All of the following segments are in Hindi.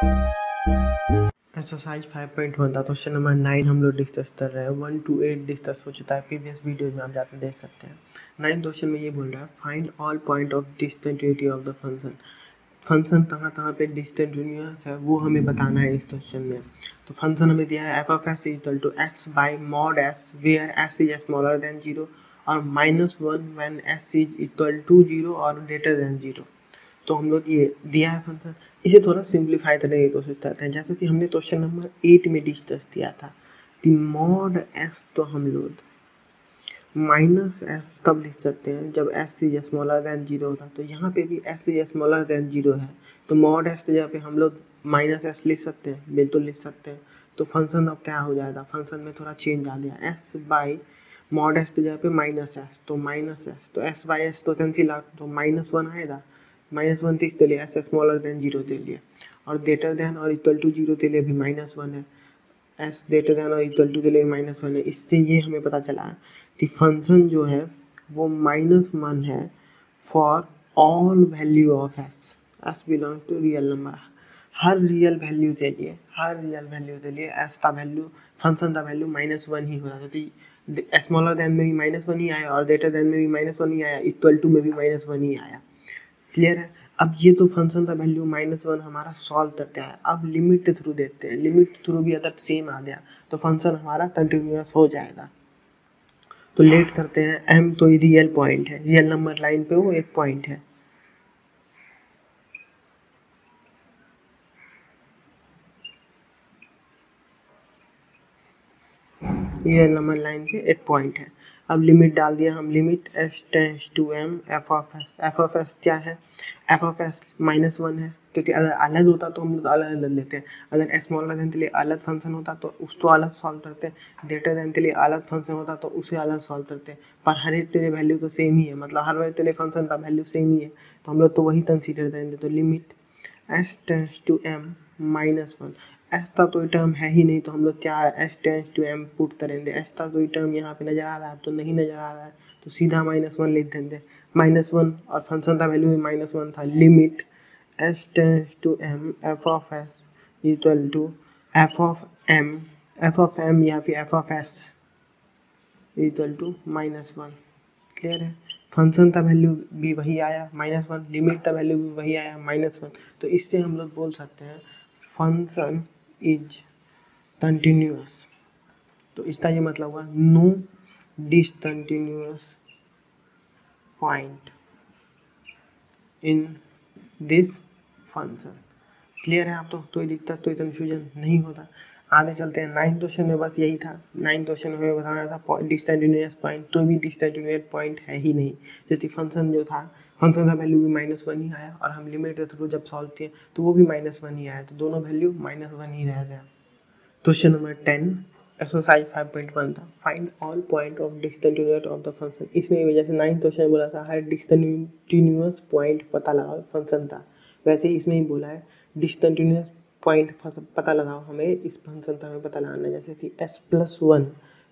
एक्सरसाइज 5.1 था क्वेश्चन नंबर 9 हम लोग डिस्कस कर रहे हैं। 1 to 8 डिस्कस हो चुका है प्रीवियस वीडियो में, आप जाकर देख सकते हैं। 9 क्वेश्चन में ये बोल रहा है find all point of discontinuity of the function. Function कहाँ पे डिस्कंटिन्यूअस है वो हमें बताना है इस क्वेश्चन में। तो फंक्शन हमें दिया है F of S equal to S by mod S where S is smaller than 0 और -1 when S is equal to 0 और ग्रेटर देन 0। तो हम लोग ये दिया है फंक्शन, इसे थोड़ा सिंप्लीफाई करने की कोशिश करते हैं। जैसे कि हमने क्वेश्चन नंबर 8 में डिस्कस किया था कि मॉड एस तो हम लोग माइनस एस तब लिख सकते हैं जब एस इज स्मॉलर देन 0 होता। तो यहाँ पे भी एस इज स्मॉलर देन 0 है, तो मॉड एस की जगह पे हम लोग माइनस एस लिख सकते हैं, बिल्कुल लिख सकते हैं। तो फंक्शन अब क्या हो जाएगा, फंक्शन में थोड़ा चेंज आ गया, एस बाई मॉड एस की जगह पे माइनस एस, तो माइनस एस तो एस बाई एस तो कैंसिल आउट, तो -1 आएगा। -1 तो इसके लिए एस स्मॉलर देन 0 के लिए, और ग्रेटर देन और इक्वल टू 0 के लिए भी -1 है, एस ग्रेटर देन और इक्वल टू के लिए -1 है। इससे ये हमें पता चला कि फंक्शन जो है वो -1 है for all value of S. S belong to real number, हर रियल वैल्यू के लिए, हर रियल वैल्यू के लिए एस का वैल्यू, फंक्शन का वैल्यू -1 ही होता है। तो स्मॉलर देन में भी -1 ही आया और ग्रेटर देन में भी -1 ही आया, इक्वल टू में भी -1 ही आया। क्लियर है। अब ये तो फंक्शन का वैल्यू -1 हमारा सॉल्व करते हैं। अब लिमिट के थ्रू देखते हैं, लिमिट के थ्रू भी अगर सेम आ गया तो फंक्शन हमारा कंटिन्यूअस हो जाएगा। तो लेट करते हैं, एम तो रियल पॉइंट है, रियल नंबर लाइन पे वो एक पॉइंट है। रियल नंबर लाइन पे एक पॉइंट है। अब लिमिट डाल दिया हम, limit S tends to M F of S. F of S क्या है, एफ ऑफ एस -1 है, क्योंकि अगर अलग होता तो हम लोग अलग अलग लेते हैं। अगर स्मॉलर देन के लिए अलग फंक्शन होता तो उसको अलग सॉल्व करते हैं, ग्रेटर देन के लिए अलग फंक्शन होता तो उसे अलग सॉल्व करते हैं। पर हर एक के लिए वैल्यू तो सेम ही है, मतलब हर एक के लिए फंक्शन का वैल्यू सेम ही है, तो हम लोग तो वही कंसीडर करेंगे। तो limit S tends to M -1, S का कोई टर्म है ही नहीं, तो हम लोग क्या S tends to M put करेंगे। एस का कोई टर्म यहाँ पे नजर आ रहा है तो नहीं नजर आ रहा है, तो सीधा -1 लिख देंगे। -1 और फंक्शन का वैल्यू भी -1 था। Limit S tends to M F of S equal to F of M, F of M या फिर F of S equal to -1। Clear है। फंक्शन का वैल्यू भी वही आया -1, लिमिट का वैल्यू भी वही आया -1। तो इससे हम लोग बोल सकते हैं फंक्शन इज कंटिन्यूअस। तो इसका ये मतलब हुआ no discontinuous point in this function. Clear है आप तो कोई दिक्कत कोई कन्फ्यूजन नहीं होता। आगे चलते हैं। 9 क्वेश्चन में बस यही था, 9 क्वेश्चन में हमें बताना था डिसकंटिन्यूअस पॉइंट, तो भी डिसकंटिन्यूअस पॉइंट है ही नहीं, क्योंकि फंक्शन जो था, फंक्शन का वैल्यू भी -1 ही आया और हम लिमिट के थ्रू जब सॉल्व किए तो वो भी -1 ही आया, तो दोनों वैल्यू -1 ही रह गया। क्वेश्चन नंबर 10 एक्सरसाइज 5.1 था find all point of discontinuity of the function. इसमें भी जैसे 9 क्वेश्चन बोला था हर डिसकंटिन्यूअस पॉइंट पता लगाओ फंक्शन था, वैसे ही इसमें ही बोला है डिसकंटिन्यूअस पॉइंट पता लगाओ, हमें इस फंक्शन का हमें पता लगाना है। जैसे कि s+1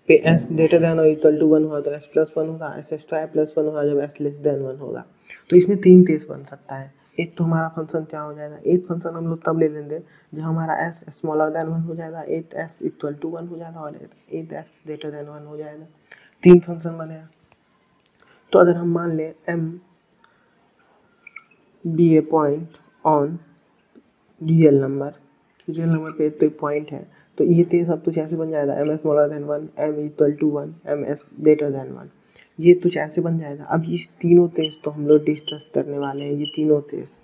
पे s ग्रेटर देन और इक्वल टू 1 हुआ तो s+1 होगा, s²+1 होगा जब s लेस देन 1 होगा। तो इसमें 3 केस बन सकता है। एक तो हमारा फंक्शन क्या हो जाएगा, एक फंक्शन हम लोग तब ले लेंगे जब हमारा s स्मॉलर देन 1 हो जाएगा, एक s इक्वल टू 1 हो जाएगा और एक s ग्रेटर देन 1 हो जाएगा। 3 फंक्शन बनेगा। तो अगर हम मान लें m be a point on real number, real number पे एक पॉइंट है, तो ये तेज सब कुछ ऐसे बन जाएगा m smaller than 1 m equal to 1 m s greater than 1, ये कुछ ऐसे बन जाएगा। अब इस तीनों तेज तो हम लोग डिस्कस करने वाले हैं, ये तीनों तेज,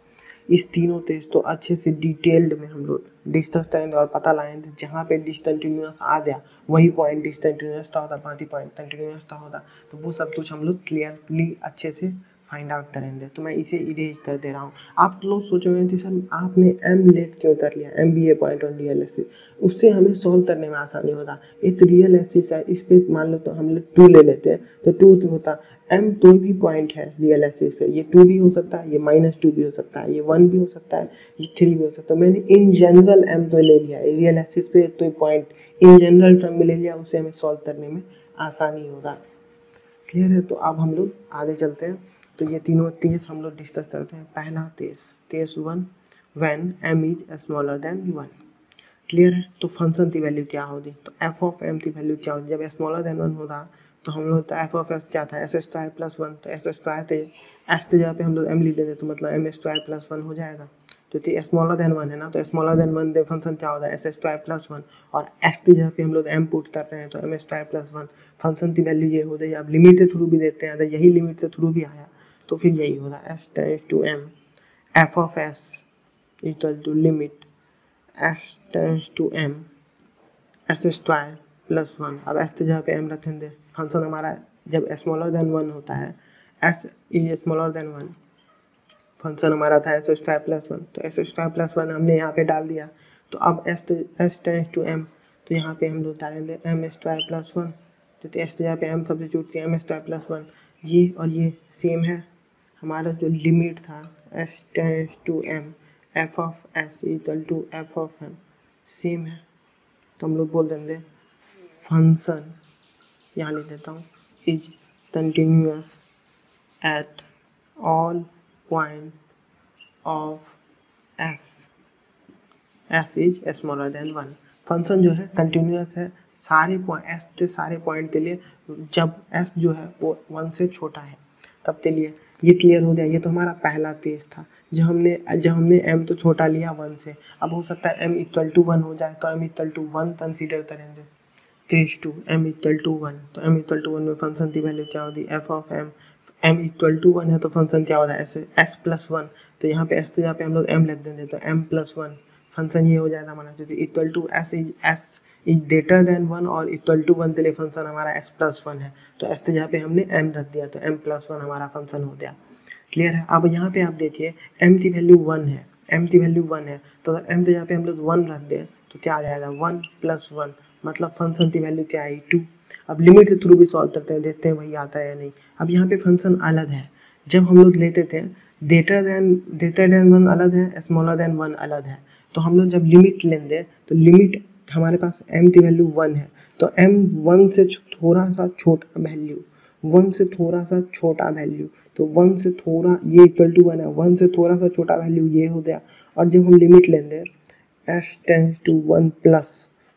इस तीनों तेज तो अच्छे से डिटेल्ड में हम लोग डिस्कस करेंगे और पता लगाएंगे जहाँ पे डिसकंटिन्यूअस आ गया वही पॉइंट डिसकंटिन्यूअस का होता, बाकी पॉइंट कंटिन्यूअस का होता, तो वो सब कुछ हम लोग क्लियरली अच्छे से फाइंड आउट करेंगे। तो मैं इसे इरेज कर दे रहा हूँ। आप लोग सोच रहे थे सर आपने एम लेट क्यों कर लिया, m be a point on real axis, उससे हमें सॉल्व करने में आसानी होता। एक रियल एक्सिस है, इस पे मान लो तो हम लोग 2 ले लेते हैं, तो 2 होता, एम कोई भी पॉइंट है रियल एक्सिस पे, ये 2 भी हो सकता है, ये -2 भी हो सकता है, ये 1 भी हो सकता है, ये 3 भी हो सकता है। मैंने इन जनरल एम तो ले लिया, रियल एक्सिस पे तो पॉइंट इन जनरल टर्म में ले लिया, उससे हमें सॉल्व करने में आसानी होगा। क्लियर है। तो अब हम लोग आगे चलते हैं। तो ये तीनों तेज हम लोग डिस्कस करते हैं। पहला तेज 1 when m is smaller than 1। Clear है। तो फंक्शन की वैल्यू क्या होगी, तो एफ ऑफ एम की वैल्यू क्या होगी, जब स्मॉलर देन 1 होता तो हम लोग एफ ऑफ एस क्या था, एस स्क्वायर प्लस 1, तो एस स्क्वायर थे एस की जगह पे हम लोग एम लिख देते तो मतलब एम स्क्वायर प्लस 1 हो जाएगा। क्योंकि स्मॉलर देन 1 है ना, तो स्मॉलर देन 1 फंक्शन क्या होता है, एस स्क्वायर प्लस 1, और एस की जगह पे हम लोग एम पुट कर रहे हैं तो एम स्क्वायर प्लस 1। फंक्शन की वैल्यू ये हो जाएगी। अब लिमिट के थ्रू भी देते हैं, अगर यही लिमिट के थ्रू भी आया तो फिर यही होगा s tends to M F of S equal to limit S tends to m s square plus 1। अब एस की जगह पे एम रखेंगे। फंक्शन हमारा जब स्मॉलर देन 1 होता है, S is smaller than 1, function हमारा था एस स्क्वायर प्लस 1, तो एस स्क्वायर प्लस 1 हमने यहाँ पे डाल दिया। तो अब एस टेंस टू एम, तो यहाँ पे हम लोग डालेंगे एम स्क्वायर प्लस 1, तो एस की जगह पे एम सब्स्टिट्यूट किया, एम स्क्वायर प्लस 1। ये और ये सेम है। हमारा जो लिमिट था s tends to M F of S equal to F of m same है। तो हम लोग बोल देंगे फंक्शन, यहाँ लिख देता हूँ, is continuous at all point of S is smaller than 1। Function जो है कंटिन्यूअस है सारे पॉइंट एस के सारे पॉइंट के लिए, जब एस जो है वो 1 से छोटा है तब के लिए। ये क्लियर हो गया। ये तो हमारा पहला केस था जब हमने एम तो छोटा लिया 1 से। अब हो सकता है एम इक्वल टू 1 हो जाए, तो एम इक्वल टू 1 कंसीडर करेंगे। Case two m equal to 1, तो एम इक्वल टू 1 में फंक्शन की वैल्यू क्या होगी, f of m. M equal to 1 है तो फंक्शन क्या होता है, एस प्लस 1, तो यहाँ पे एस तो यहाँ पे हम लोग एम लिख देंगे, तो एम प्लस 1 फंक्शन ये हो जाएगा हमारा। क्योंकि equal to s is greater than 1 और इक्वल टू 1 के लिए फंक्शन हमारा एस प्लस 1 है, तो एस तो यहाँ पे हमने एम रख दिया, तो एम प्लस 1 हमारा फंक्शन हो गया। क्लियर है। अब यहाँ पे आप देखिए एम की वैल्यू 1 है, एम की वैल्यू 1 है, तो अगर एम तो यहाँ पे हम लोग 1 रख दें तो क्या आ जाएगा 1 प्लस 1, मतलब फंक्शन की वैल्यू क्या आई 2। अब लिमिट के थ्रू भी सॉल्व करते हैं, देखते हैं वही आता है या नहीं। अब यहाँ पे फंक्शन अलग है। जब हम लोग लेते थे ग्रेटर देन 1 अलग है, स्मॉलर देन 1 अलग है, तो हम लोग जब लिमिट लेंगे तो लिमिट हमारे पास m की वैल्यू 1 है, तो m 1 से थोड़ा सा छोटा वैल्यू, 1 से थोड़ा सा छोटा वैल्यू, तो 1 से थोड़ा, ये इक्वल टू 1 है, 1 से थोड़ा सा छोटा वैल्यू ये हो गया। और जब हम लिमिट लेंगे एस टेंस टू 1 प्लस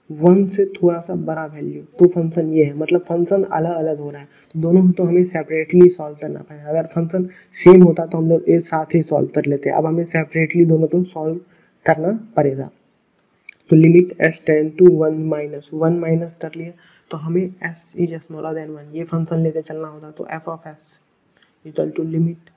1 से थोड़ा सा बड़ा वैल्यू, तो फंक्शन ये है। मतलब फंक्शन अलग अलग हो रहा है, तो दोनों तो हमें सेपरेटली सॉल्व करना पड़ेगा। अगर फंक्शन सेम होता तो हम लोग एक साथ ही सॉल्व कर लेते, अब हमें सेपरेटली दोनों को सॉल्व करना पड़ेगा। तो limit s tends to 1 minus कर लिए, तो हमें एस इज स्मॉलर देन 1 ये फंक्शन लेते चलना होता। तो f of S equal to limit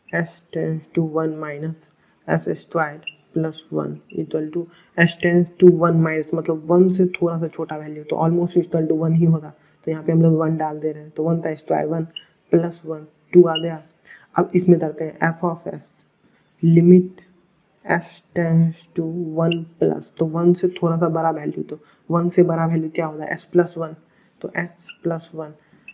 S tends to 1 minus s square plus 1 equal to s tends to 1 minus, मतलब 1 से थोड़ा सा छोटा वैल्यू, तो ऑलमोस्ट इक्वल टू 1 ही होगा, तो यहाँ पे हम लोग 1 डाल दे रहे हैं, तो 1 का स्क्वायर 1 प्लस 1 2 आ गया। अब इसमें करते हैं f of s limit S tends to 1 plus, तो 1 से थोड़ा सा बड़ा वैल्यू, तो 1 से बड़ा वैल्यू क्या होता है एस प्लस 1, तो एस प्लस 1।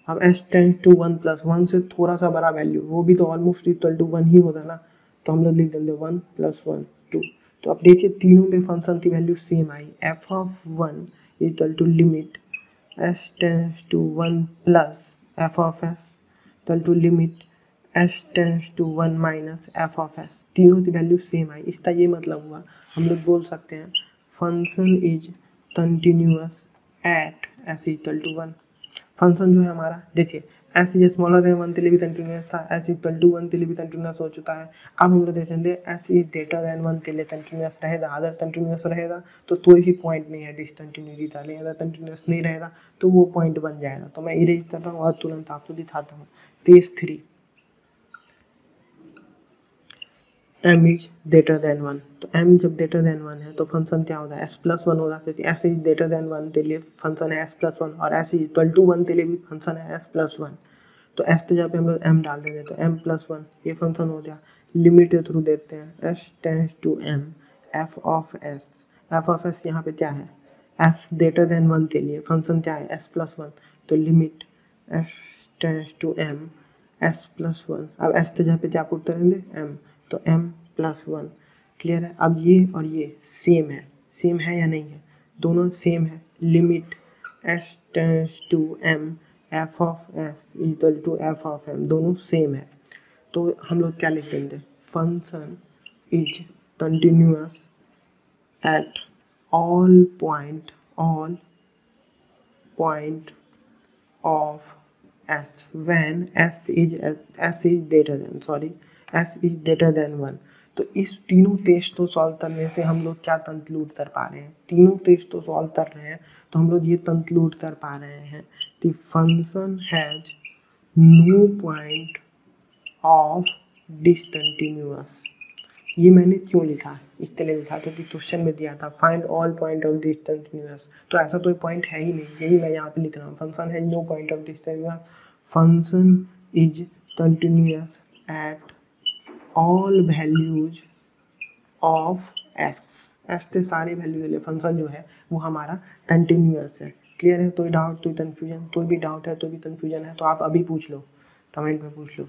अब एस टेंस टू 1 प्लस 1 से थोड़ा सा बड़ा वैल्यू, वो भी तो ऑलमोस्ट इक्वल टू 1 ही होता ना, तो हम लोग लिख देंगे 1 प्लस 1 2। तो अब देखिए तीनों में फंक्शन की वैल्यू सेम आई, f of 1 equal to limit S tends to 1 plus f of S equal to limit S tends to 1 minus f of s. तीनों की वैल्यू सेम आई। इसका ये मतलब हुआ हम लोग बोल सकते हैं function is continuous at s equal to 1। Function जो है हमारा देखिए एस इज स्मॉलर देन 1 के लिए भी कंटिन्यूअस था, एस इक्वल टू 1 के लिए भी कंटिन्यूअस हो चुका है। अब हम लोग देखेंगे एस इज ग्रेटर देन 1 के लिए कंटिन्यूअस रहेगा। अगर कंटिन्यूअस रहेगा तो कोई भी पॉइंट नहीं है डिसकंटिन्यूटी था, लेकिन अगर कंटिन्यूअस नहीं रहेगा तो वो पॉइंट बन जाएगा। तो मैं इरेज कर रहा हूँ और तुरंत आपको दिखाता हूँ। Case 3 m is greater than 1, तो m जब ग्रेटर देन 1 है तो फंक्शन क्या होता है s प्लस 1 होगा, क्योंकि s इज ग्रेटर देन 1 के लिए फंक्शन है s प्लस 1 और s इक्वल टू 1 के लिए भी फंक्शन है s प्लस 1। तो s के जगह पे हम लोग m डाल देंगे, तो m प्लस 1 ये फंक्शन हो गया। लिमिट के थ्रू देखते हैं s tends to m f of s यहाँ पे क्या है s ग्रेटर देन 1 के लिए फंक्शन क्या है s प्लस 1, तो limit s tends to m s plus 1। अब s के जगह पे क्या पुट करेंगे m, तो m प्लस 1। क्लियर है। अब ये और ये सेम है या नहीं है, दोनों सेम है। Limit s tends to m f of s equal to f of m, दोनों सेम है। तो हम लोग क्या लिख देंगे function is continuous at all point of s when s is greater than 1। तो इस तीनों टेस्ट को सॉल्व करने से हम लोग क्या कंक्लूड कर पा रहे हैं, तीनों टेस्ट को सॉल्व कर रहे हैं तो हम लोग ये कंक्लूड कर पा रहे हैं कि function has no point of discontinuous. ये मैंने क्यों लिखा, इस तरह लिखा क्योंकि क्वेश्चन में दिया था find all point of discontinuous, तो ऐसा कोई पॉइंट है ही नहीं, यही मैं यहाँ पे लिख रहा हूँ। Function has no point of discontinuous, function is continuous at all values of S. S के सारे वैल्यू के लिए फंक्शन जो है वो हमारा कंटिन्यूअस है। क्लियर है? कोई डाउट, कोई कन्फ्यूजन, कोई भी डाउट है, कोई भी कन्फ्यूजन है तो आप अभी पूछ लो, कमेंट में पूछ लो।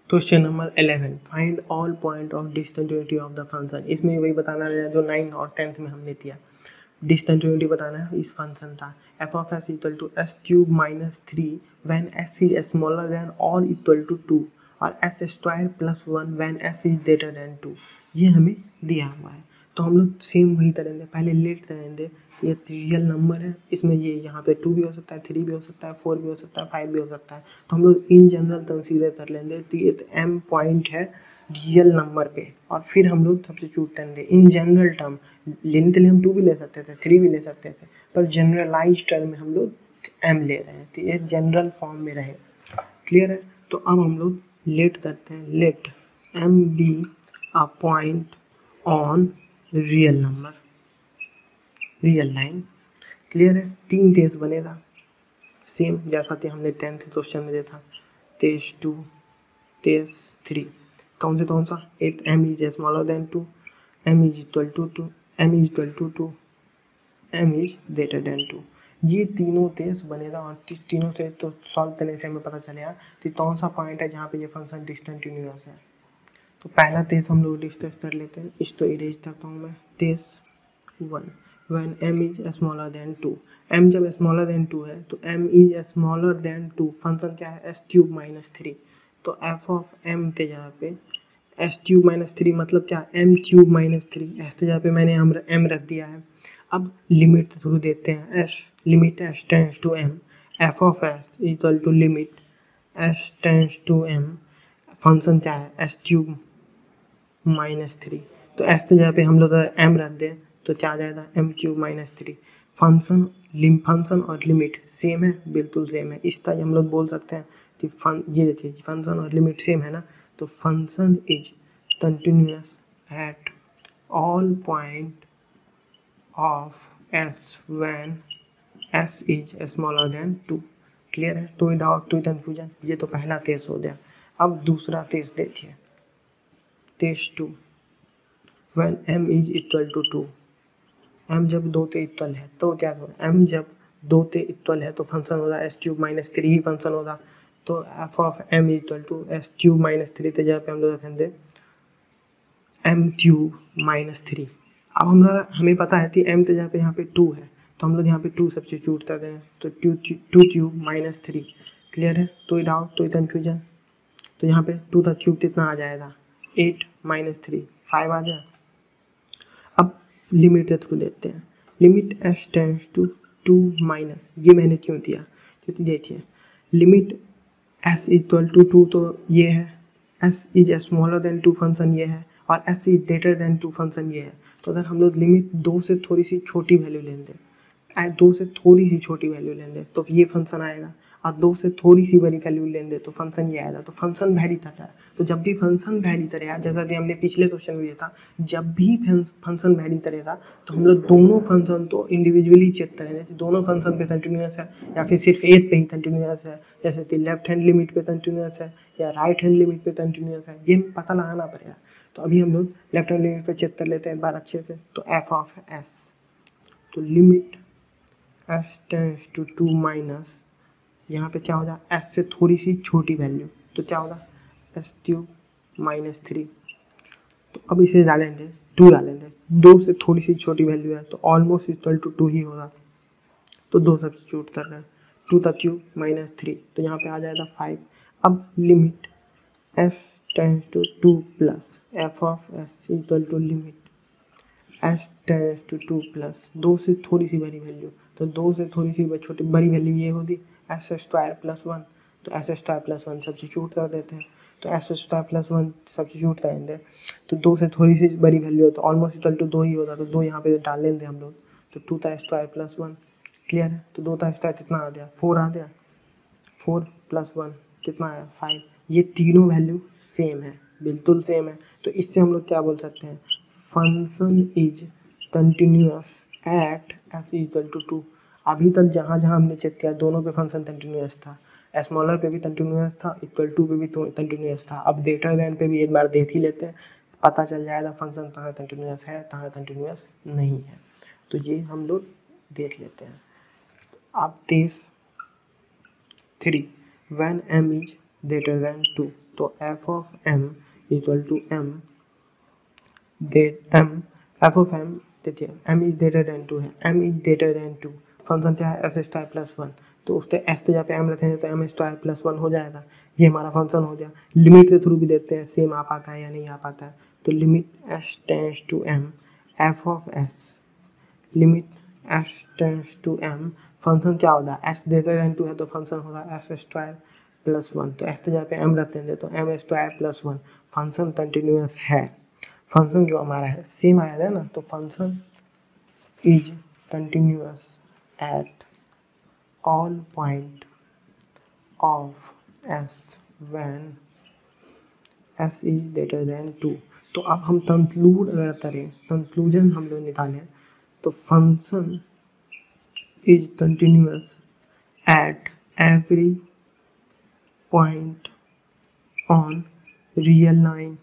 Question number 11, find all point of discontinuity of the function. इसमें वही बताना है जो 9 और 10th में हमने दिया, डिसकंटिन्यूटी बताना है इस फंक्शन का। F of S equal to s cube minus 3 when S is smaller than और इक्वल टू 2 और s square plus 1 when S is greater than 2। ये हमें दिया हुआ है तो हम लोग सेम वही करेंगे, पहले लेट करेंगे। ये रियल नंबर है, इसमें ये यहाँ पे 2 भी हो सकता है, 3 भी हो सकता है, 4 भी हो सकता है, 5 भी हो सकता है, तो हम लोग इन जनरल कंसीडर कर लेंगे। तो ये m पॉइंट है रियल नंबर पे और फिर हम लोग सब्स्टिट्यूट करेंगे इन जनरल टर्म। लेने के लिए हम 2 भी ले सकते थे, 3 भी ले सकते थे, पर जनरलाइज टर्म में हम लोग m ले रहे हैं तो ये जनरल फॉर्म में रहे। क्लियर है? तो अब हम लोग लेट करते हैं, let m be a point on real number, real line. Clear है? 3 केस बनेगा सेम जैसा कि हमने 10th क्वेश्चन में दिया था, केस 2, केस 3। कौन सा? एक m is smaller than 2, m is equal to 2, m is equal to 2, m is greater than 2। ये तीनों केस बनेगा और तीनों से तो सॉल्व करने से हमें पता चलेगा कि कौन सा पॉइंट है जहाँ पे ये फंक्शन डिसकंटिन्यूअस है। तो पहला केस हम लोग डिस्कस कर लेते हैं, इसको इरेज करता हूँ मैं। Case 1, when m is smaller than 2, m जब smaller than 2 है तो m is smaller than 2, function क्या है s क्यूब माइनस 3, तो f ऑफ m के जगह पे s क्यूब माइनस 3 मतलब क्या, m क्यूब माइनस 3, s के जगह पे मैंने m रख दिया है। अब लिमिट के थ्रू देते हैं, s limit s tends to m, f of s equal to limit s tends to m, function क्या है s क्यूब माइनस 3, तो s की जगह पे हम लोग m रख दें तो क्या आ जाएगा m क्यूब माइनस 3। फंक्शन और लिमिट सेम है, बिल्कुल सेम है, इस तरह हम लोग बोल सकते हैं कि ये देखिए फंक्शन और लिमिट सेम है ना, तो function is continuous at all point of s when s is smaller than 2। Clear है? कोई डाउट, कोई कन्फ्यूजन? ये तो पहला केस हो गया। अब दूसरा केस देखिए, case 2, when m is equal to 2, m जब 2 के इक्वल है तो क्या होगा, m जब 2 के इक्वल है तो फंक्शन होगा s क्यूब माइनस 3 ही फंक्शन होगा, तो f of m equal to s cube minus 3 के जगह पे हम लोग रखेंगे m क्यूब माइनस 3। अब हमें पता है कि m के जगह पे यहाँ पे 2 है तो हम लोग यहाँ पे 2 सब्स्टिट्यूट कर रहे हैं, तो 2 क्यूब माइनस 3। क्लियर है? कोई डाउट, कोई कन्फ्यूजन? तो यहाँ पे 2 का क्यूब कितना आ जाएगा, 8 माइनस 3, 5 आ जाए। अब लिमिट के थ्रू देते हैं, limit s tends to 2 minus, ये मैंने क्यों दिया क्योंकि देखिए लिमिट s इक्वल टू 2 तो ये है, s is smaller than 2 function ये है और s is greater than 2 function ये है। तो अगर हम लोग लिमिट 2 से थोड़ी सी छोटी वैल्यू लेंगे, 2 से थोड़ी सी छोटी वैल्यू लेंगे तो ये फंक्शन आएगा, और 2 से थोड़ी सी बड़ी वैल्यू लेंगे तो फंक्शन ये आएगा। तो फंक्शन वैरी कर रहा है, तो जब भी फंक्शन वैरी करेगा, जैसा कि हमने पिछले क्वेश्चन में दिया था, जब भी फंक्शन वैरी करेगा तो हम लोग दोनों फंक्शन तो इंडिविजुअली चेक करेंगे कि दोनों फंक्शन पे कंटिन्यूअस है या फिर सिर्फ एक पे ही कंटिन्यूअस है, जैसे कि लेफ्ट हैंड लिमिट पे कंटिन्यूअस है या राइट हैंड लिमिट पे कंटिन्यूअस है, ये पता लगाना पड़ेगा। तो अभी हम लोग लेफ्ट हैंड लिमिट पे चेक कर लेते हैं एक बार अच्छे से। तो एफ ऑफ एस, तो limit S tends to 2 minus, यहाँ पे क्या होगा, एस से थोड़ी सी छोटी वैल्यू, तो क्या होगा एस क्यूब माइनस 3। तो अब इसे डालेंगे 2 डालेंगे, 2 से थोड़ी सी छोटी वैल्यू है तो ऑलमोस्ट इक्वल टू 2 ही होगा, तो 2 सब्स्टिट्यूट कर रहे हैं, 2 का क्यूब माइनस 3, तो यहाँ पे आ जाएगा 5। अब limit S tends to 2 plus f of S equal to limit S tends to 2 plus 2 से थोड़ी सी बड़ी वैल्यू, तो 2 से थोड़ी सी छोटी बड़ी वैल्यू ये होती एस स्क्वायर प्लस 1, तो एस स्क्वायर प्लस 1 सब्स्टिट्यूट कर देते हैं, तो एस स्क्वायर प्लस 1 सब्स्टिट्यूट करेंगे तो 2 से थोड़ी सी बड़ी वैल्यू है तो ऑलमोस्ट इक्वल टू 2 ही होता, तो 2 यहाँ पे डाल लेंगे हम लोग, तो 2 का स्क्वायर प्लस 1 क्लियर है, तो 2 का स्क्वायर कितना आ गया 4 आ गया, 4 प्लस 1 कितना आया 5, ये तीनों वैल्यू सेम है, बिल्कुल सेम है, तो इससे हम लोग क्या बोल सकते हैं function is continuous at s equal to 2। अभी तक जहाँ जहाँ हमने चेक किया दोनों पे फंक्शन कंटिन्यूअस था, स्मॉलर पे भी कंटिन्यूअस था, इक्वल टू पे भी कंटिन्यूअस था, अब ग्रेटर देन पे भी एक बार देख ही लेते हैं, पता चल जाएगा फंक्शन कहाँ कंटिन्यूअस है कहाँ कंटिन्यूअस नहीं है, तो ये हम लोग देख लेते हैं। अब 3 when m is greater than 2, तो f of m equal to m f of m देखिए m is greater than 2 है, m is greater than 2 function क्या है एस स्क्वायर प्लस 1, तो उसके एस के जहाँ पे m रखेंगे तो m स्क्वायर प्लस 1 हो जाएगा, ये हमारा फंक्शन हो गया। लिमिट के थ्रू भी देखते हैं सेम आ पाता है या नहीं आ पाता है, तो limit s tends to m f of s limit s tends to m function क्या होगा s ग्रेटर देन 2 है तो फंक्शन होगा एस स्क्वायर प्लस 1, तो एस के जगह पे m रखते हैं तो m square plus 1 function continuous है, फंक्शन जो हमारा है सेम आया है ना, तो function is continuous at all point of s when s is greater than 2। तो अब हम कंक्लूड अगर करें, कंक्लूजन हम लोग निकालें तो function is continuous at every point on real line,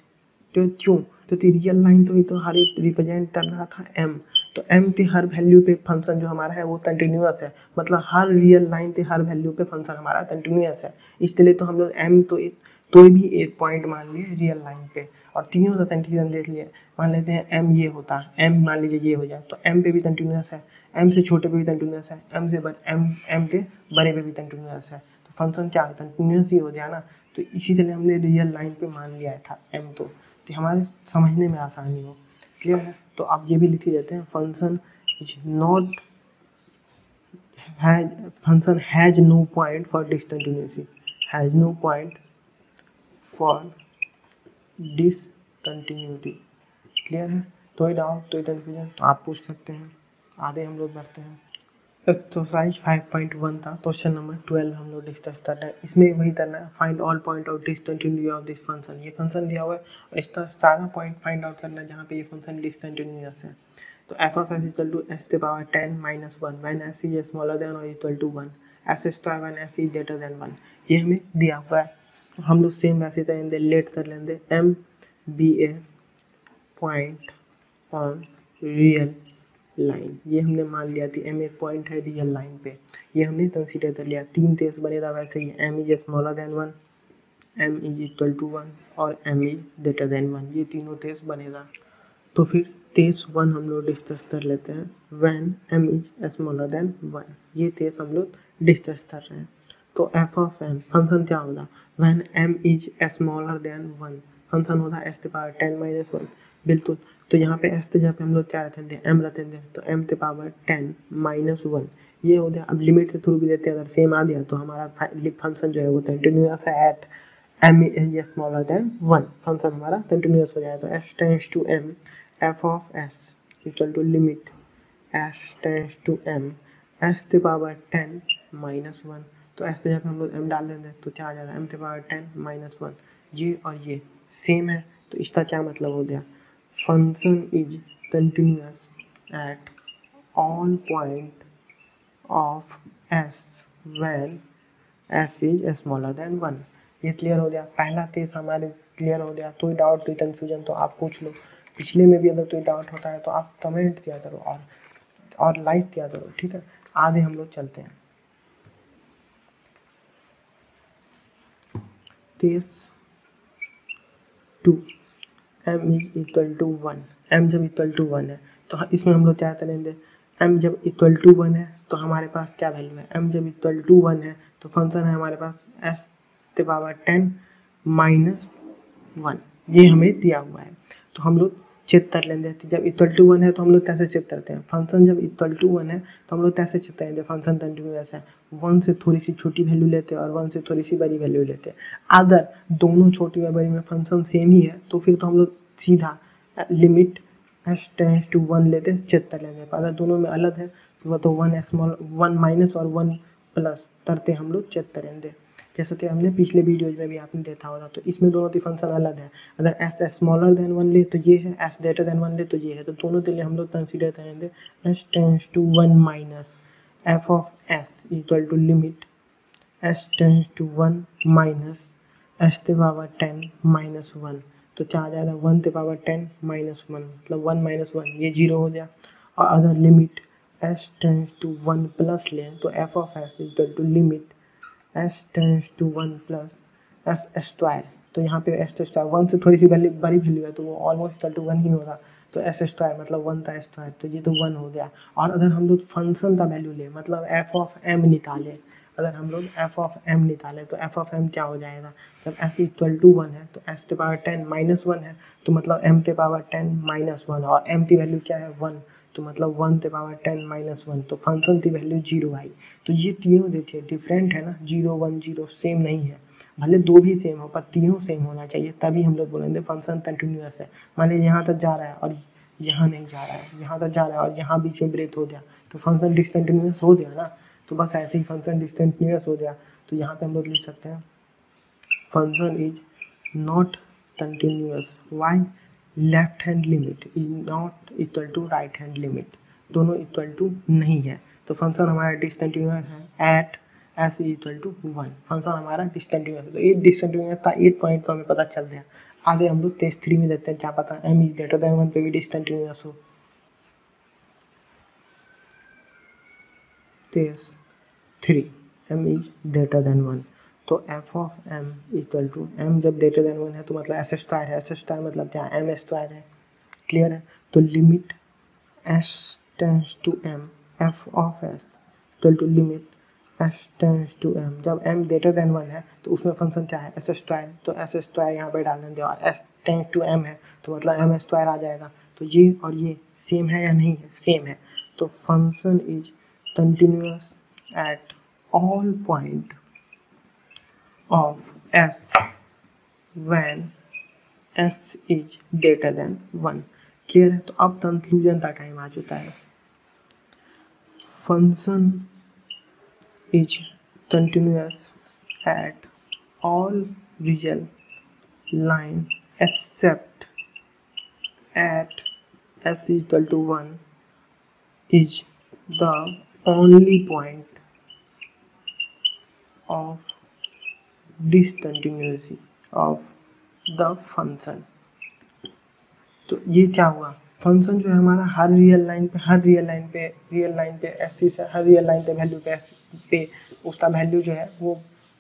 तो क्यों, तो रियल लाइन तो ये तो हर एक रिप्रेजेंट कर रहा था m, तो m के हर वैल्यू पे फंक्शन जो हमारा है वो कंटिन्यूअस है, मतलब हर रियल लाइन के हर वैल्यू पे फंक्शन हमारा कंटिन्यूअस है, इसलिए तो हम लोग m तो भी एक पॉइंट मान लिए रियल लाइन पे, और तीनों का कंडीशन देख लिए, मान लेते हैं m ये होता है m मान लीजिए ये हो जाए तो m पे भी कंटिन्यूअस है, m से छोटे पे भी कंटिन्यूअस है, m के बड़े पे भी कंटिन्यूअस है, तो फंक्शन क्या है कंटिन्यूअस ही हो गया ना, तो इसी तरह हमने रियल लाइन पे मान लिया था m तो हमारे समझने में आसानी हो, क्लियर है। तो आप ये भी लिख ही देते हैं function is not function has no point for discontinuity, has no point for discontinuity, clear है। तो ही डाउट तो ही कन्फ्यूजन तो आप पूछ सकते हैं, आधे हम लोग बढ़ते हैं। एक्सरसाइज 5.1 था, क्वेश्चन नंबर 12 हम लोग डिस्कस कर रहे हैं, इसमें वही करना है find all point of discontinuity of this function, ये फंक्शन दिया हुआ है और इसका सारा पॉइंट फाइंड आउट करना है जहाँ पे ये फंक्शन डिसकंटिन्यूअस है। तो f of S equal to s के power 10 minus 1 when S is smaller than और equal to 1 s square when S is greater than 1, ये हमें दिया हुआ है। तो हम लोग सेम वैसे करेंगे, लेट कर लेंगे m be a point on real line, ये हमने मान लिया थी m एक पॉइंट है रियल लाइन पे, ये हमने कंसीडर कर लिया। 3 केस बनेगा वैसे ही m is smaller than 1, m is equal to 1 और m इज ग्रेटर देन 1, ये तीनों केस बनेगा। तो फिर केस 1 हम लोग डिस्कस कर लेते हैं when m is smaller than 1, ये केस हम लोग डिस्कस कर रहे हैं। तो f ऑफ m फंक्शन क्या होगा when m is smaller than 1, function होगा s के पावर 10 माइनस 1, बिल्कुल। तो यहाँ पे एस के जहाँ पे हम लोग क्या रखते हैं m रखते हैं, तो m के पावर 10 माइनस 1 ये हो गया। अब लिमिट के थ्रू भी देते हैं, अगर सेम आ गया तो हमारा फंक्शन जो है वो कंटिन्यूअस है at m is smaller than 1, function हमारा कंटिन्यूअस हो जाएगा। तो s tends to m f of s equal to limit s tends to m s के पावर 10 माइनस 1, तो s के जहाँ पे हम लोग m डाल देंगे तो क्या आ जाएगा m के पावर 10 माइनस 1, ये और ये सेम है, तो इसका क्या मतलब हो गया function is continuous at all point of s when s is smaller than 1, ये क्लियर हो गया। पहला केस हमारे क्लियर हो गया। कोई डाउट कोई कंफ्यूजन तो आप पूछ लो, पिछले में भी अगर कोई डाउट होता है तो आप कमेंट किया करो और लाइक किया करो, ठीक है। आगे हम लोग चलते हैं। Case 2 m is equal to 1, m जब इक्वल टू 1 है तो इसमें हम लोग क्या करेंगे, m जब इक्वल टू 1 है तो हमारे पास क्या वैल्यू है, m जब इक्वल टू 1 है तो फंक्शन है हमारे पास s के पावर 10 माइनस 1, ये हमें दिया हुआ है। तो हम लोग चेक कर लेंगे, जब इक्वल टू 1 है तो हम लोग कैसे चेक करते हैं, फंक्शन जब इक्वल टू 1 है तो हम लोग कैसे चेक करेंगे फंक्शन कंटिन्यूअस है, 1 से थोड़ी सी छोटी वैल्यू लेते हैं और 1 से थोड़ी सी बड़ी वैल्यू लेते हैं। अगर दोनों छोटी और बड़ी में फंक्शन सेम ही है तो फिर तो हम लोग सीधा लिमिट एस टेंस टू 1 लेते चेक कर लेंगे। अगर दोनों में अलग है तो वह तो 1 स्मॉल 1 माइनस और 1 प्लस करते हम लोग चेक करेंगे, जैसे कि हमने पिछले वीडियोज में भी आपने देखा होगा। तो इसमें दोनों के फंक्शन अलग है, अगर एस स्मॉलर देन 1 ले तो ये है, एस ग्रेटर देन 1 ले तो ये है। तो दोनों के लिए हम लोग कंसीडर करेंगे s tends to 1 minus f of S equal to limit S tends to 1 minus s के पावर 10 माइनस 1। तो क्या आ जाएगा 1 के पावर 10 माइनस 1, मतलब 1 माइनस 1 ये 0 हो गया। और अगर limit S tends to 1 plus लें तो f of S equal to limit S tends to 1 plus s square. तो यहाँ पे एस स्क्वायर 1 से थोड़ी सी वैल्यू बड़ी वैल्यू है तो वो ऑलमोस्ट इक्वल टू 1 ही होगा। तो एस स्क्वायर मतलब 1 का स्क्वायर, तो ये तो 1 हो गया। और अगर हम लोग फंक्शन का वैल्यू लें मतलब एफ ऑफ एम निकालें, अगर हम लोग एफ ऑफ एम निकालें तो एफ ऑफ एम क्या हो जाएगा, जब एस इक्वल टू 1 है तो एस के पावर 10 माइनस 1 है तो मतलब एम के पावर 10 माइनस 1, और एम की वैल्यू क्या है 1, तो मतलब 1 के पावर 10 माइनस 1, तो फंक्शन की वैल्यू 0 आई। तो ये तीनों देखिए डिफरेंट है ना, 0 1 0 सेम नहीं है, भले दो भी सेम हो पर तीनों सेम होना चाहिए तभी हम लोग बोलेंगे फंक्शन कंटिन्यूअस है। मान लीजिए यहाँ तक जा रहा है और यहाँ नहीं जा रहा है, यहाँ तक जा रहा है और यहाँ बीच में ब्रेक हो गया तो फंक्शन डिसकंटिन्यूअस हो गया ना। तो बस ऐसे ही फंक्शन डिसकंटिन्यूअस हो गया तो यहाँ पे हम लोग लिख सकते हैं function is not continuous, why left hand limit is not equal to right hand limit, दोनों इक्वल टू नहीं है। तो फंक्शन हमारा डिसकंटिन्यूअस है at s equal to 1, function हमारा डिसकंटिन्यूअस है। तो ये डिसकंटिन्यूअस था 8 पॉइंट तो हमें पता चल गया। आगे हम लोग टेस्ट 3 में देखते हैं, क्या पता एम इज ग्रेटर देन 1 पे भी डिसकंटिन्यूअस हो। Test 3 m is greater than 1, तो f of m equal to m जब ग्रेटर देन 1 है तो मतलब एस स्क्वायर है, एस स्क्वायर मतलब क्या एम स्क्वायर है, क्लियर है। तो limit S tends to M F of S equal to limit S tends to m, जब एम ग्रेटर देन 1 है तो उसमें फंक्शन क्या है एस स्क्वायर, तो एस स्क्वायर यहाँ पर डाल देंगे और एस टेंस टू एम है तो मतलब एम स्क्वायर आ जाएगा। तो ये और ये सेम है या नहीं है, सेम है। तो function is continuous at all point of s when s is greater than 1, clear है। तो अब कंक्लूजन का टाइम आ चुका है। Function is continuous at all real line except at s equal to 1 is the only point of discontinuity of the function। तो ये क्या हुआ, फंक्शन जो है हमारा हर रियल लाइन पे ऐसी से हर रियल लाइन पे वैल्यू पे उसका वैल्यू जो है वो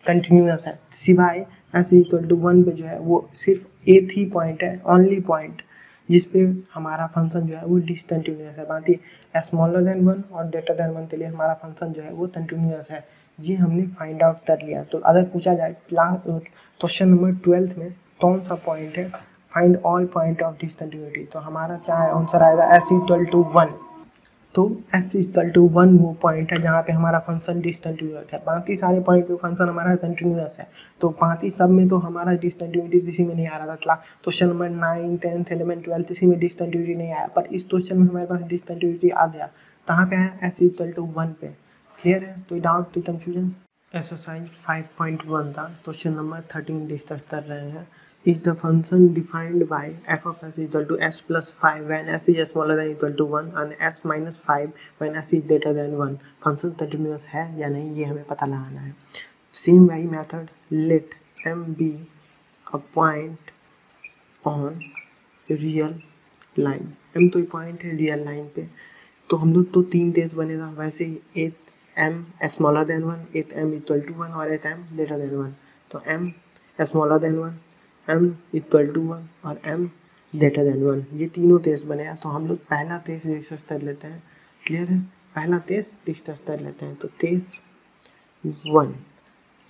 कंटिन्यूअस है, सिवाय एस इक्वल टू 1 पे जो है वो सिर्फ एक ही पॉइंट है, ओनली पॉइंट जिस पे हमारा फंक्शन जो है वो डिसकंटिन्यूअस है। बाकी स्मॉलर देन 1 और ग्रेटर देन 1 के लिए हमारा फंक्शन जो है वो कंटिन्यूअस है। ये हमने फाइंड आउट कर लिया। तो अगर पूछा जाए क्वेश्चन नंबर 12 में कौन सा पॉइंट है, find all point of discontinuity, तो हमारा क्या है आंसर आएगा एस इक्वल टू 1। तो एस इक्वल टू 1 वो पॉइंट है जहाँ पे हमारा फंक्शन डिसकंटिन्यूअस है, बाकी सारे पॉइंट पे फंक्शन हमारा कंटिन्यूअस है। तो बाकी सब में तो हमारा डिसकंटिन्यूटी किसी में नहीं आ रहा था। क्वेश्चन नंबर 9, 10, 11, 12 इसी में डिसकंटिन्यूटी नहीं आया, पर इस क्वेश्चन में हमारे पास डिसकंटिन्यूटी आ गया। कहाँ पे है, एस इक्वल टू 1 पे, क्लियर है। तो डाउट टू कंफ्यूजन। एक्सरसाइज 5.1 था, क्वेश्चन नंबर 13 डिस्कस कर रहे हैं। Is the function defined by f of s equal to s plus 5 when s is smaller than equal to 1 and s minus 5 when s is greater than 1, function continuous है या नहीं ये हमें पता लगाना है। सेम वही method, let m be a point on real line, m तो पॉइंट है रियल लाइन पे, तो हम लोग तो 3 केस बनेगा वैसे ही, एक m स्मॉलर देन 1, एक m इक्वल टू 1 और एक m ग्रेटर देन 1। तो m smaller than 1, m equal to 1 और m ग्रेटर देन 1, ये तीनों टेस्ट बनेगा। तो हम लोग पहला टेस्ट डिस्कस कर लेते हैं, क्लियर है। पहला टेस्ट डिस्कस कर लेते हैं। तो टेस्ट 1,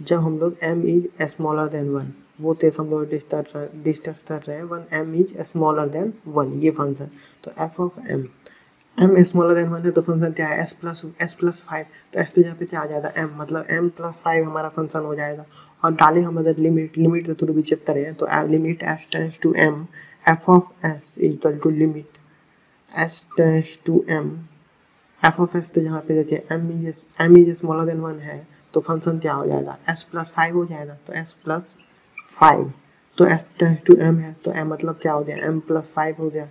जब हम लोग m इज स्मॉलर देन 1 वो टेस्ट हम लोग डिस्कस कर रहे हैं। One m is smaller than 1 ये फंक्शन। तो f of m smaller than 1 है तो फंक्शन क्या है s+5। तो s तो यहाँ पे क्या आ जाएगा m, मतलब m+5 हमारा फंक्शन हो जाएगा। और डालें हम अगर लिमिट तो थोड़ी भी चेक है तो limit s tends to m f of s equal to limit s tends to m f of s। तो यहाँ पे देखिए m इज स्मॉलर देन 1 है तो फंक्शन क्या हो जाएगा s+5 हो जाएगा। तो s+5 तो s टेंस टू m है तो m मतलब क्या हो गया m+5 हो गया।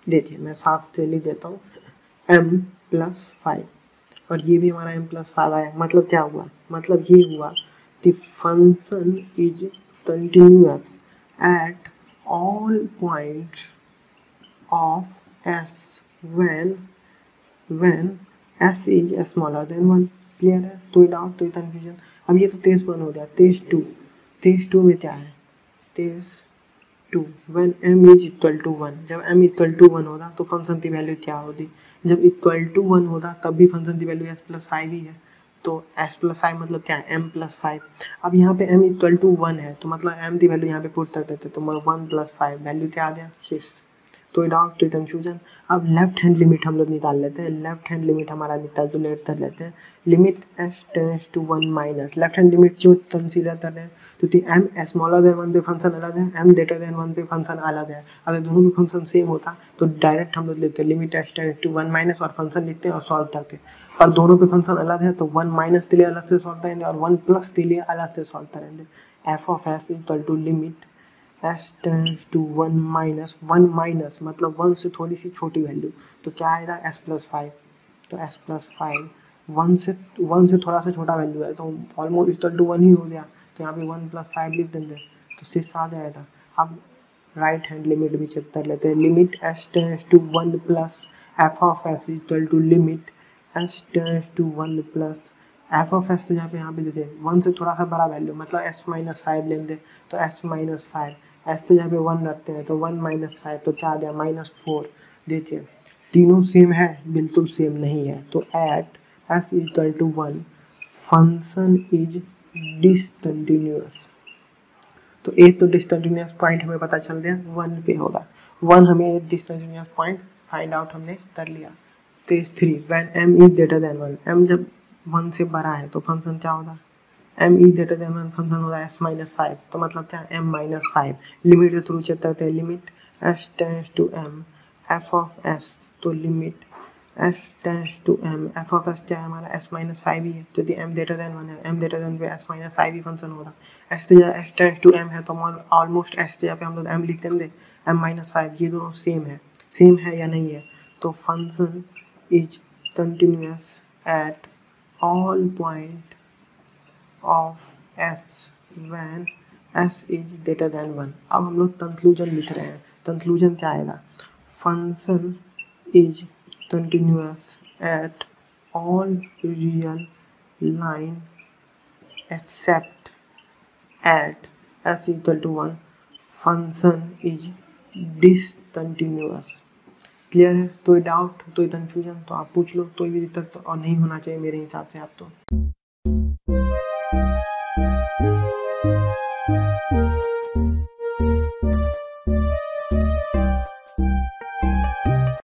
देखिए मैं साफ से लिख देता हूँ m+5 और ये भी हमारा m+5 आया। मतलब क्या हुआ, मतलब ये हुआ the function is continuous at all points of s when s is smaller than 1। Clear है, कोई डाउट कोई कन्फ्यूजन। अब ये तो टेस्ट 1 हो गया। टेस्ट 2 में क्या है, test 2 when m is equal to 1। जब m इक्वल टू 1 होगा तो फंक्शन की वैल्यू क्या होगी, जब इक्वल टू 1 होगा तब भी फंक्शन की वैल्यू s+5 ही है। तो s+5 मतलब क्या है m+5। अब यहाँ पे m इक्वल टू 1 है तो मतलब m की वैल्यू यहाँ पे पुट कर देते तो 1+5 वैल्यू क्या आ गया 6। तो डाउट तो कंफ्यूजन। अब लेफ्ट हैंड लिमिट हम लोग निकाल लेते हैं। लेफ्ट हैंड लिमिट हमारा कैलकुलेट कर लेते हैं। Limit s tends to 1 minus left hand limit क्यों कंसीडर कर रहे हैं, क्योंकि m स्मॉलर देन 1 पे फंक्शन अलग है, m ग्रेटर देन 1 पे फंक्शन अलग है। अगर दोनों भी फंक्शन सेम होता तो डायरेक्ट हम लोग लिखते हैं limit s tends to 1 minus और फंक्शन लिखते हैं और सॉल्व करते हैं। और दोनों पे फंक्शन अलग है तो 1 माइनस के लिए अलग से सॉल्व करेंगे और 1 प्लस के लिए अलग से सॉल्व करेंगे। f of s equal to limit s tends to 1 minus मतलब 1 से थोड़ी सी छोटी वैल्यू तो क्या आएगा s+5। तो s+5 1 से थोड़ा सा छोटा वैल्यू है तो ऑलमोस्ट इक्वल टू 1 ही हो गया। तो यहाँ पे 1+5 लिख देंगे तो 6 आ जाएगा। अब राइट हैंड लिमिट भी चेक कर लेते हैं। Limit s tends to 1 plus f of s equal to limit s tends to 1 plus f of s। तो यहाँ पे देते 1 से थोड़ा सा बड़ा वैल्यू मतलब s-5 लेंगे तो s-5 s तो यहाँ पे 1 रखते हैं तो 1-5 तो क्या आ गया -4। देखिए तीनों सेम है, बिल्कुल सेम नहीं है। तो at s equal to 1 function is discontinuous. तो एक तो डिसकंटिन्यूअस पॉइंट हमें पता चल गया 1 पे होगा। 1 हमें डिसकंटिन्यूअस पॉइंट फाइंड आउट हमने कर लिया। Case 3 when m is greater than 1, m जब 1 से बड़ा है तो फंक्शन क्या होगा m is greater than 1 function होगा s-5। तो मतलब क्या m-5 लिमिट के थ्रू चेक करते हैं। Limit s tends to m f of s। तो limit s tends to m f of s क्या है हमारा s-5 ही है क्योंकि m ग्रेटर देन 1 है। m ग्रेटर देन पे s-5 ही फंक्शन होगा। s टेंस टू m है तो ऑलमोस्ट s जगह पे हम लोग m लिख देंगे m-5। ये दोनों सेम है या नहीं है। तो function is continuous at all point of s when s is greater than 1। अब हम लोग कंक्लूजन लिख रहे हैं। कंक्लूजन क्या आएगा, function is continuous at all real line except at s equal to 1 function is discontinuous. Clear है, कोई डाउट कोई कंफ्यूजन तो आप पूछ लो, कोई भी दिक्कत और नहीं होना चाहिए मेरे हिसाब से आप तो।